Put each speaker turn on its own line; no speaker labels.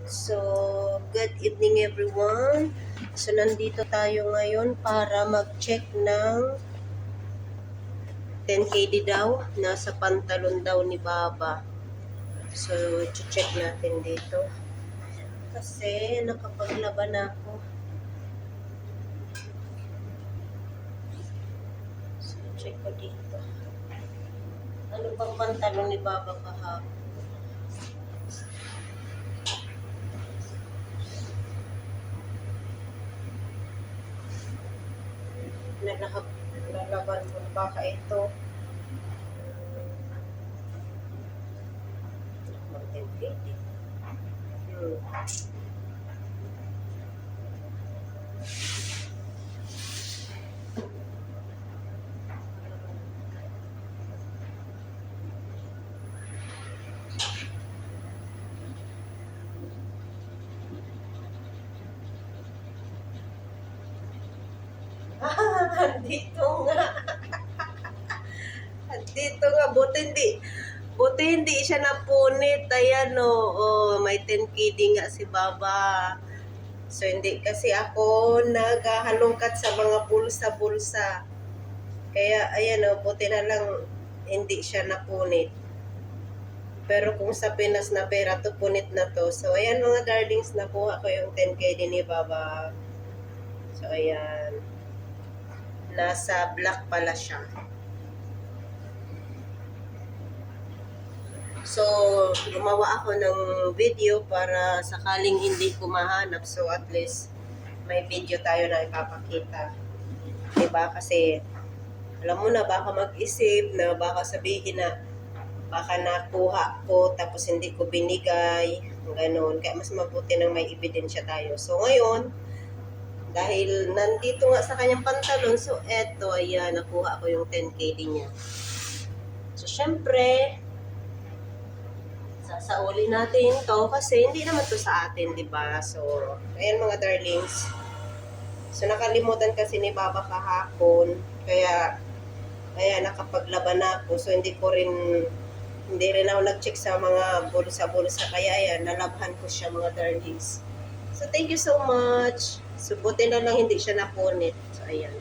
So, good evening everyone. So, nandito tayo ngayon para mag-check ng 10KD daw. Nasa pantalon daw ni Baba. So, check natin dito. Kasi, nakapaglaban ako. So, check ko dito. Ano bang pantalon ni Baba kahapon? Nalaban ko baka ito. Dito nga. Dito nga, buti hindi siya napunit. Ayan o, may 10KD nga si Baba. So, hindi kasi ako naghahalongkat sa mga bulsa-bulsa. Kaya, ayan o, buti na lang hindi siya napunit. Pero kung sa Pinas na pera to, punit na to. So, ayan mga darlings, nakuha ko yung 10KD ni Baba. So, ayan. Nasa black pala siya. So, gumawa ako ng video para sakaling hindi ko mahanap. So, at least, may video tayo na ipapakita. Diba? Kasi, alam mo na, baka mag-isip na baka sabihin na baka nakuha ko tapos hindi ko binigay. Ganon. Kaya mas mabuti nang may ebidensya tayo. So, ngayon, dahil nandito nga sa kanyang pantalon, so, eto, ayan, nakuha ko yung 10KD niya. So, syempre, sasauli natin to kasi hindi naman to sa atin, di ba? So, ayan mga darlings. So, nakalimutan kasi ni Baba kahapon. Kaya, ayan, nakapaglaban ako. So, hindi rin ako nag-check sa mga bulsa-bulsa. Kaya, ayan, nalabhan ko siya mga darlings. So, thank you so much. So, buti na lang hindi siya napunit. So, ayan.